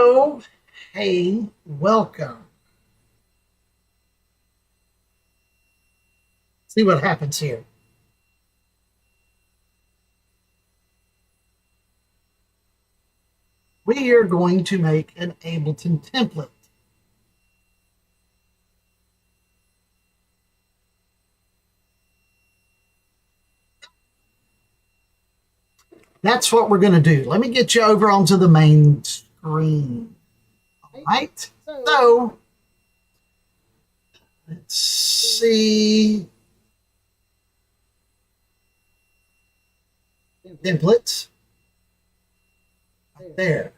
Hello. Hey, welcome. See what happens here. We are going to make an Ableton template. That's what we're going to do. Let me get you over onto the main screen. All right. So, let's see. Templates. Right there.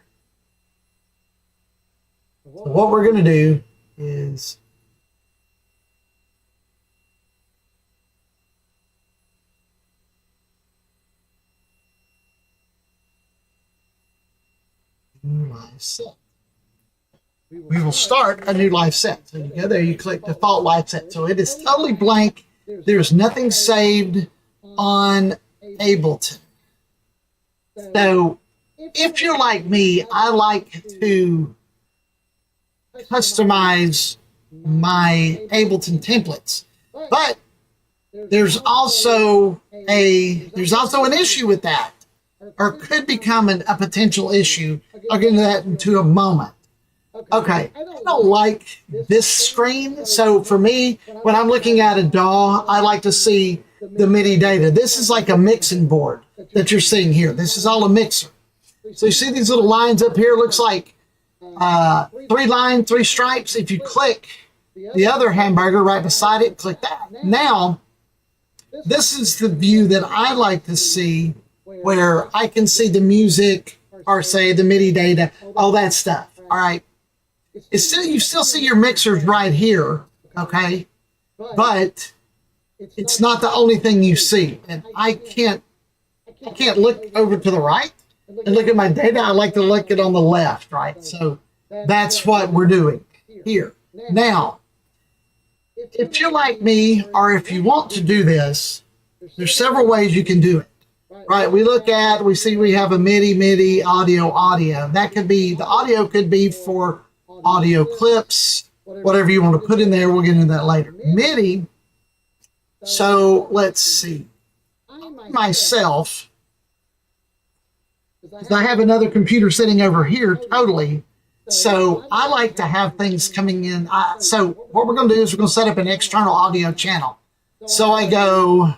So what we're going to do is new live set. We will start a new live set. So you go there, you click default live set. So it is totally blank. There's nothing saved on Ableton. So if you're like me, I like to customize my Ableton templates. But there's also an issue with that, or could become a potential issue. I'll get into that into a moment. Okay, I don't like this screen. So for me, when I'm looking at a DAW, I like to see the MIDI data. This is like a mixing board that you're seeing here. This is all a mixer. So you see these little lines up here? Looks like 3 lines, 3 stripes. If you click the other hamburger right beside it, click that. Now, this is the view that I like to see, where I can see the music, or say the MIDI data, all that stuff. All right. It's still, you still see your mixers right here, okay? But it's not the only thing you see. And I can't look over to the right and look at my data. I like to look at on the left, right? So that's what we're doing here. Now, if you're like me, or if you want to do this, there's several ways you can do it. Right, we see we have a MIDI, audio. That could be, the audio could be for audio clips, whatever you want to put in there. We'll get into that later. MIDI, so let's see. Myself, because I have another computer sitting over here totally, so I like to have things coming in. So what we're going to do is we're going to set up an external audio channel. So I go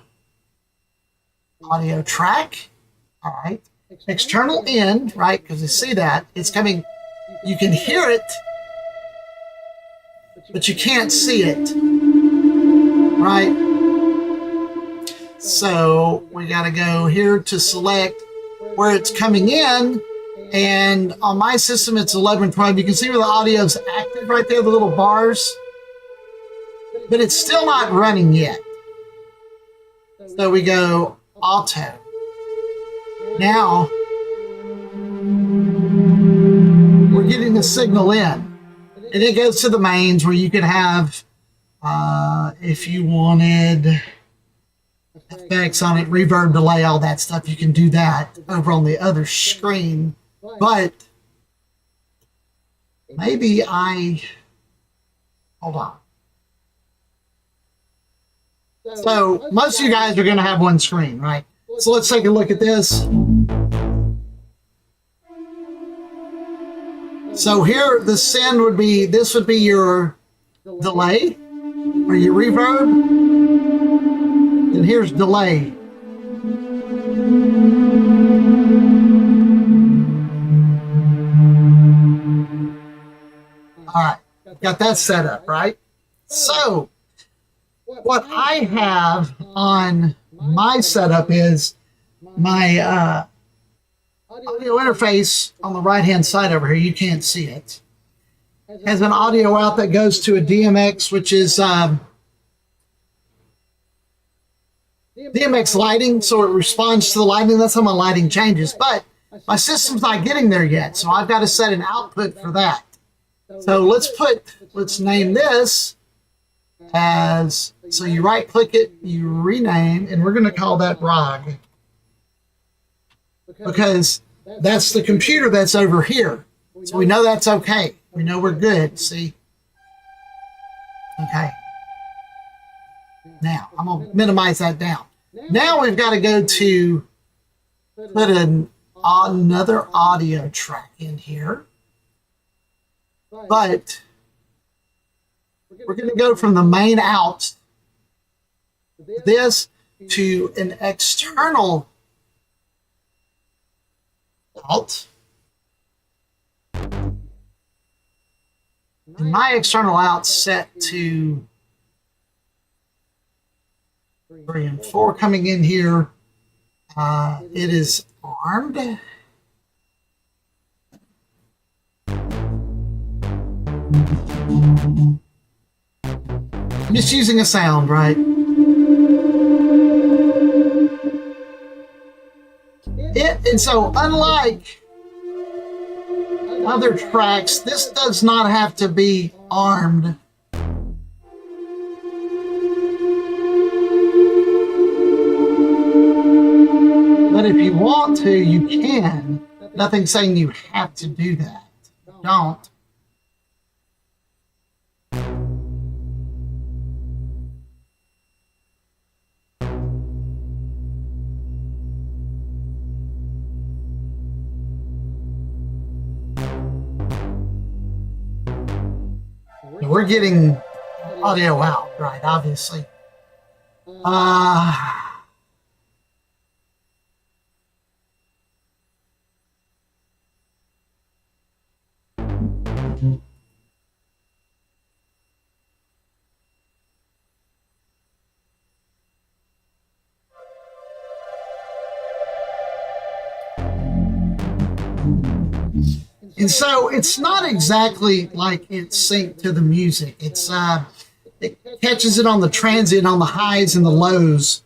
audio track, all right, external end, right, because you see that it's coming, you can hear it, but you can't see it, right? So we got to go here to select where it's coming in, and on my system it's 1112. You can see where the audio is active right there, the little bars, but it's still not running yet. So we go auto. Now we're getting the signal in, and it goes to the mains where you could have, if you wanted effects on it, reverb, delay, all that stuff, you can do that over on the other screen. But maybe hold on. So most of you guys are going to have one screen, right? So let's take a look at this. So here, the send would be, this would be your delay or your reverb. And here's delay. All right, got that set up, right? So what I have on my setup is my audio interface on the right-hand side over here. You can't see it. Has an audio out that goes to a DMX, which is DMX lighting, so it responds to the lighting. That's how my lighting changes. But my system's not getting there yet, so I've got to set an output for that. So let's name this as, so you right click it, you rename, and we're going to call that ROG, because that's the computer that's over here. So we know that's okay. We know we're good, see? Okay. Now, I'm going to minimize that down. Now we've got to go to put another audio track in here. But we're going to go from the main out, this, to an external out. And my external out's set to 3 and 4 coming in here. It is armed. I'm just using a sound, right? And so, unlike other tracks, this does not have to be armed. But if you want to, you can. Nothing's saying you have to do that. Don't. We're getting audio out, right? Obviously. And so it's not exactly like it's synced to the music. It's it catches it on the transient, on the highs and the lows.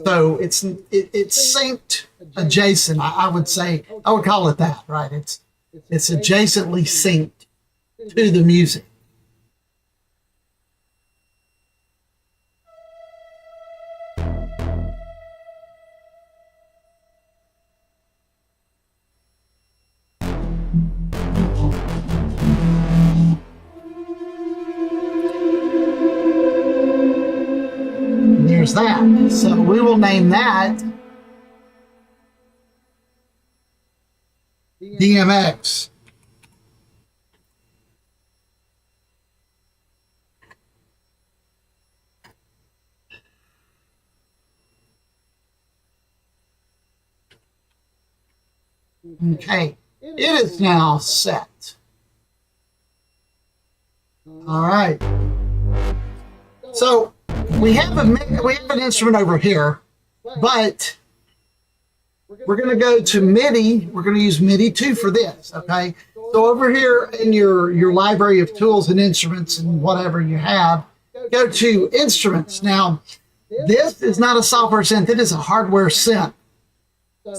So it's synced adjacent. I would say, I would call it that, right? It's adjacently synced to the music. There's that. So we will name that DMX. Okay, it is now set. All right. So we have an instrument over here, but we're going to go to MIDI. We're going to use MIDI 2 for this. Okay. So over here in your library of tools and instruments and whatever you have, go to instruments. Now, this is not a software synth. It is a hardware synth.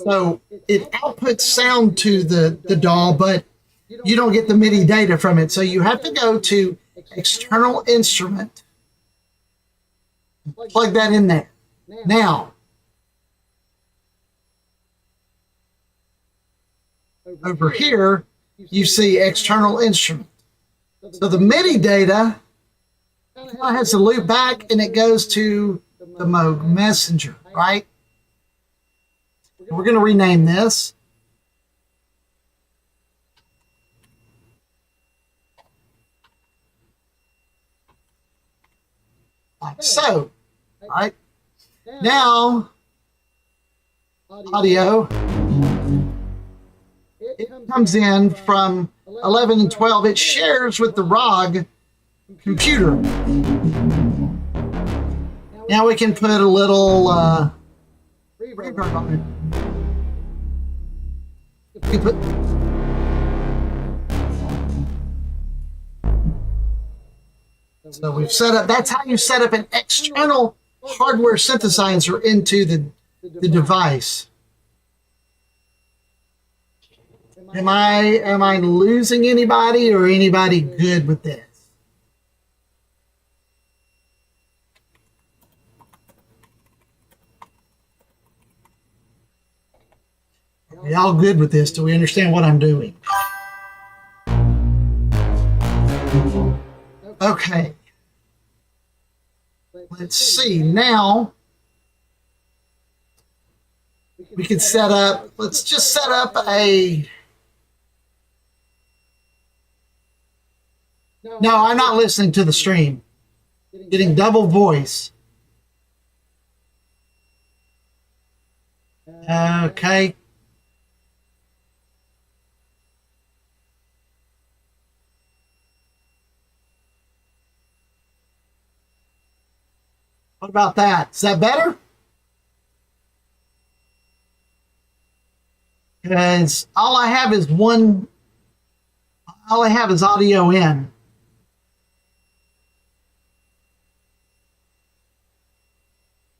So it outputs sound to the DAW, but you don't get the MIDI data from it. So you have to go to external instrument, plug that in there. Now, over here, you see external instrument. So the MIDI data has to loop back and it goes to the Moog Messenger, right? We're going to rename this. Like so, right? Now, audio, it comes in from 11 and 12. It shares with the ROG computer. Now we can put a little reverb on it. We put So we've set up, that's how you set up an external hardware synthesizer into the device. Am I losing anybody or anybody good with this? Are we all good with this? Do we understand what I'm doing? Okay. Let's see. Now we can set up, let's just set up a, no, I'm not listening to the stream. Getting double voice. Okay. What about that? Is that better? Because all I have is audio in.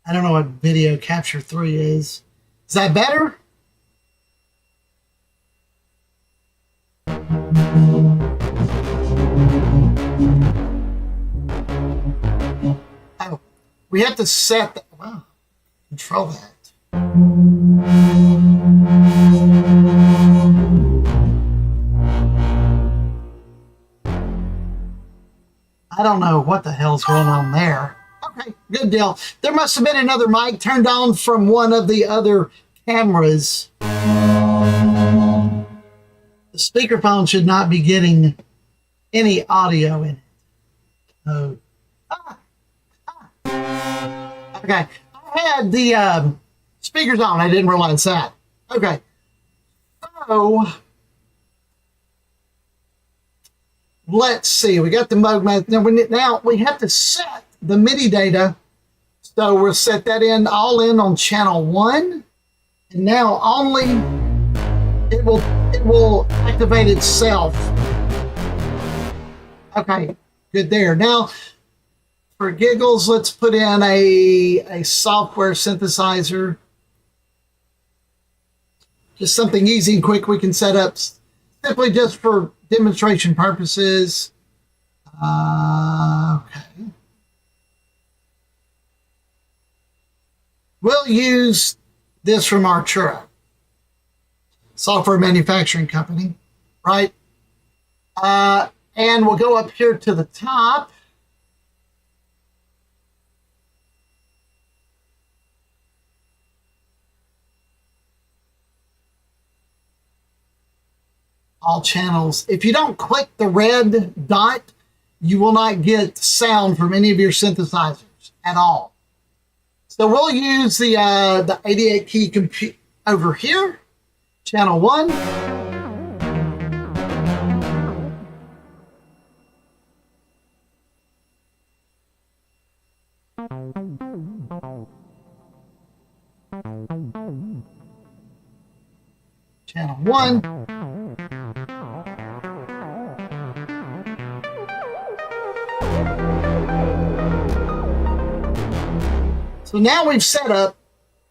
I don't know what video capture 3 is. Is that better? Oh, we have to set that. Wow, control that. I don't know what the hell's going on there. Okay, good deal. There must have been another mic turned on from one of the other cameras. The speakerphone should not be getting any audio in it. Oh. Okay, I had the speakers on. I didn't realize that. Okay, so let's see. We got the mode. Now we have to set the MIDI data. So we'll set that all in on channel 1. And now only it will activate itself. Okay, good there. Now for giggles, let's put in a software synthesizer. Just something easy and quick we can set up simply just for demonstration purposes. Okay. We'll use this from Artura, software manufacturing company, right? And we'll go up here to the top. All channels. If you don't click the red dot, you will not get sound from any of your synthesizers at all. So we'll use the 88 key compute over here, channel 1. Channel 1. So now we've set up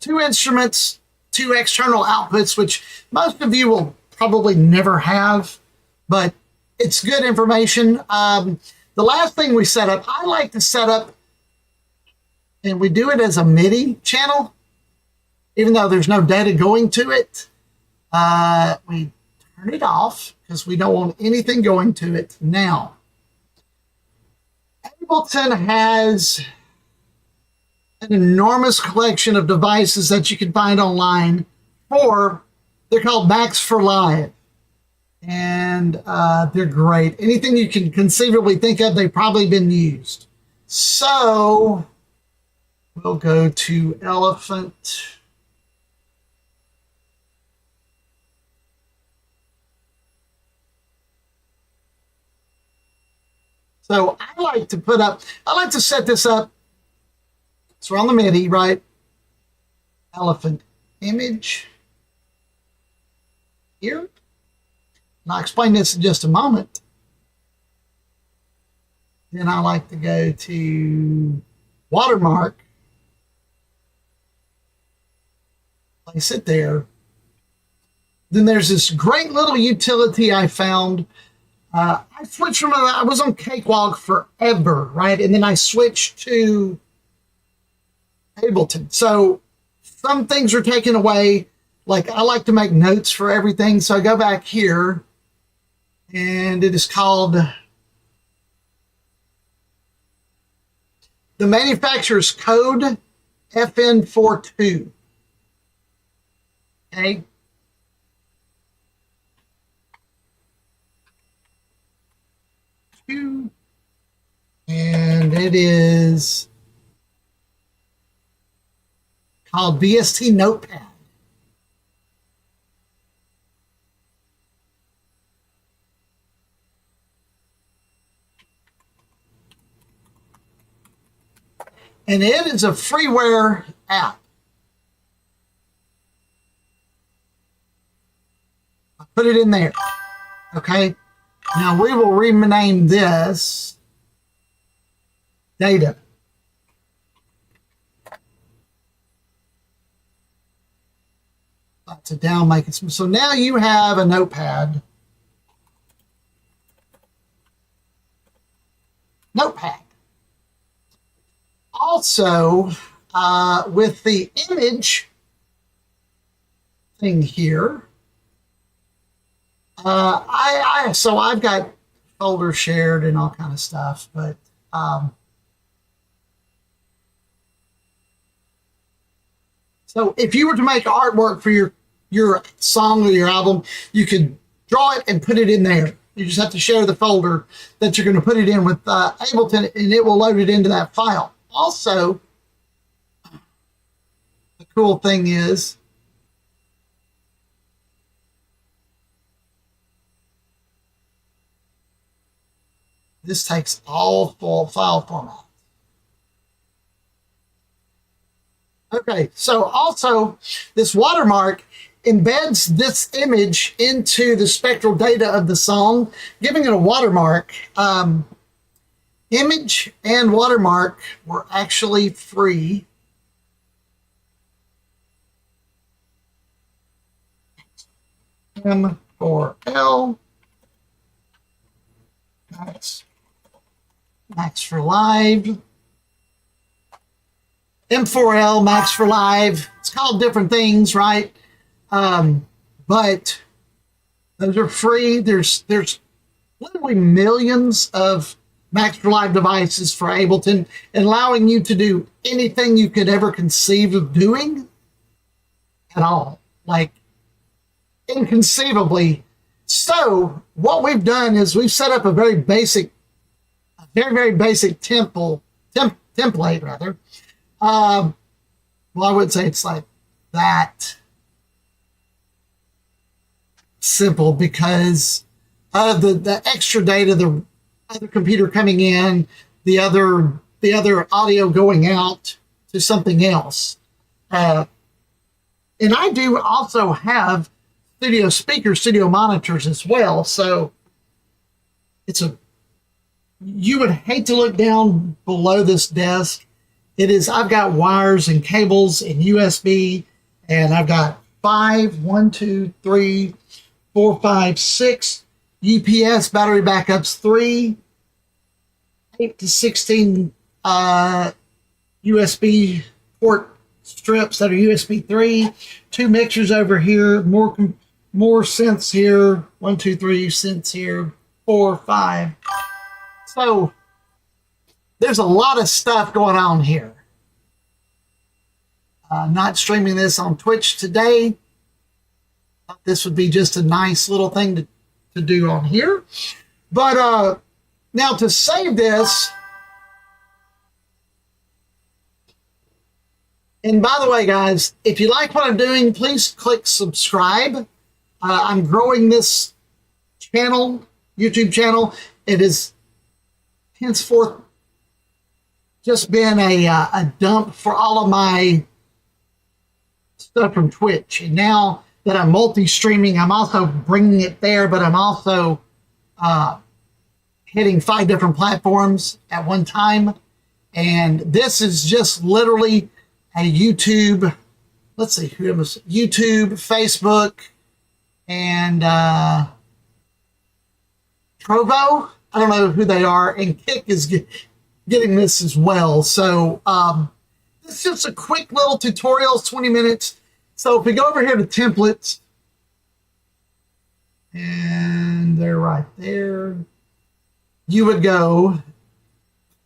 2 instruments, 2 external outputs, which most of you will probably never have, but it's good information. The last thing we set up, I like to set up, and we do it as a MIDI channel, even though there's no data going to it. We turn it off because we don't want anything going to it now. Ableton has an enormous collection of devices that you can find online they're called Max for Live. And they're great. Anything you can conceivably think of, they've probably been used. So we'll go to Elephant. So I like to set this up. So we're on the MIDI, right? Elephant image here. And I'll explain this in just a moment. Then I like to go to watermark. Place it there. Then there's this great little utility I found. I switched from, I was on Cakewalk forever, right? And then I switched to Ableton. So some things are taken away. Like I like to make notes for everything. So I go back here and it is called the manufacturer's code FN42. Okay. And it is called VST Notepad. And it is a freeware app. I put it in there. Okay. Now we will rename this Data. That's a down, make it smooth. So now you have a notepad. Notepad. Also, with the image thing here, so I've got folders shared and all kind of stuff, but so if you were to make artwork for your song or your album, you could draw it and put it in there. You just have to share the folder that you're going to put it in with Ableton, and it will load it into that file. Also, the cool thing is this takes all full file format. Okay, so also this watermark embeds this image into the spectral data of the song, giving it a watermark. Image and watermark were actually free. M4L, Max for Live. M4L, Max for Live. It's called different things, right? But those are free. There's literally millions of Max for Live devices for Ableton, allowing you to do anything you could ever conceive of doing at all, like inconceivably. So what we've done is we've set up a very basic template rather. Well, I would say it's like that simple because of the extra data, the other computer coming in, the other audio going out to something else. And I do also have studio speakers, studio monitors as well. So you would hate to look down below this desk. I've got wires and cables and USB, and I've got 6 UPS battery backups, 3 8 to 16 USB port strips that are USB 3, 2 mixers over here, more synths here, 1, 2, 3 synths here, 4, 5. So there's a lot of stuff going on here. Not streaming this on Twitch today. This would be just a nice little thing to do on here. But now to save this, and by the way, guys, if you like what I'm doing, please click subscribe. I'm growing this channel, YouTube channel. It is henceforth just been a dump for all of my stuff from Twitch. And now that I'm multi-streaming, I'm also bringing it there, but I'm also hitting 5 different platforms at one time. And this is just literally a YouTube, let's see, who it was, YouTube, Facebook, and Trovo. I don't know who they are, and Kick is getting this as well. So this is just a quick little tutorial, 20 minutes. So if we go over here to templates, and they're right there, you would go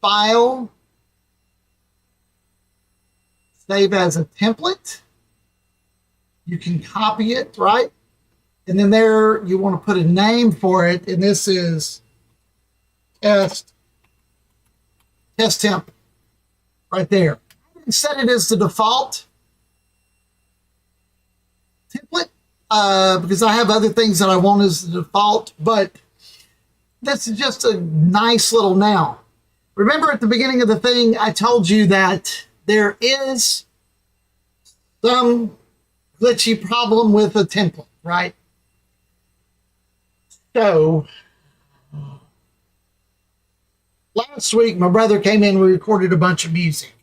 File, save as a template. You can copy it, right? And then there you want to put a name for it. And this is test temp right there. And set it as the default template because I have other things that I want as the default, but this is just a nice little now. Remember at the beginning of the thing, I told you that there is some glitchy problem with a template, right? So last week, my brother came in, we recorded a bunch of music.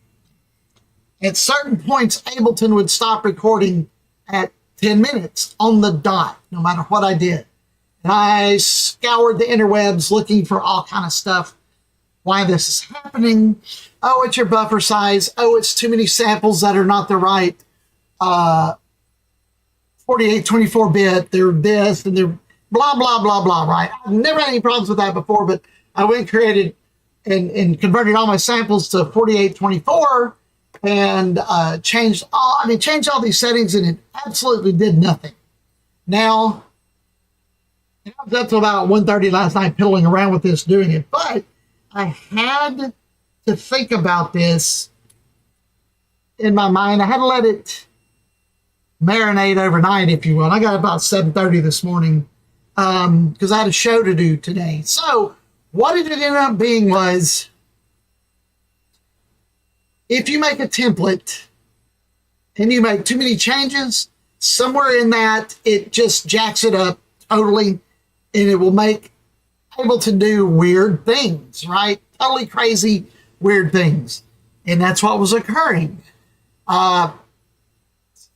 At certain points, Ableton would stop recording at 10 minutes on the dot, no matter what I did. And I scoured the interwebs looking for all kind of stuff. Why this is happening. Oh, it's your buffer size. Oh, it's too many samples that are not the right 48, 24-bit. They're this and they're blah, blah, blah, blah, right? I've never had any problems with that before, but I went and created and converted all my samples to 48, 24 and changed all these settings, and it absolutely did nothing. Now, I was up to about 1:30 last night piddling around with this, doing it, but I had to think about this in my mind. I had to let it marinate overnight, if you will. I got about 7:30 this morning because I had a show to do today. So what it ended up being was, if you make a template and you make too many changes, somewhere in that, it just jacks it up totally, and it will make able to do weird things, right? Totally crazy, weird things. And that's what was occurring.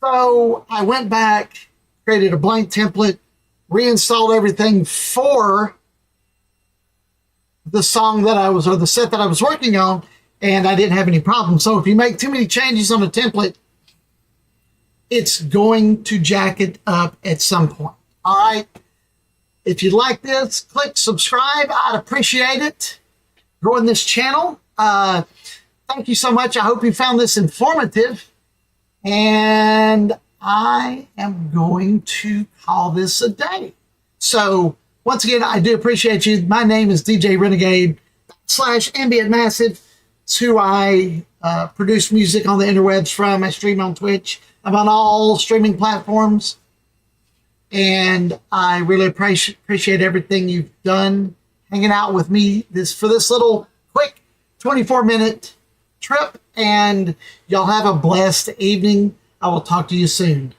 So I went back, created a blank template, reinstalled everything for the song that I was, or the set that I was working on, and I didn't have any problems. So if you make too many changes on a template, it's going to jack it up at some point. All right. If you like this, click subscribe. I'd appreciate it. Growing this channel. Thank you so much. I hope you found this informative. And I am going to call this a day. So once again, I do appreciate you. My name is DJ Renegade / Ambient Massive. It's who I produce music on the interwebs from. I stream on Twitch. I'm on all streaming platforms. And I really appreciate everything you've done hanging out with me for this little quick 24-minute trip. And y'all have a blessed evening. I will talk to you soon.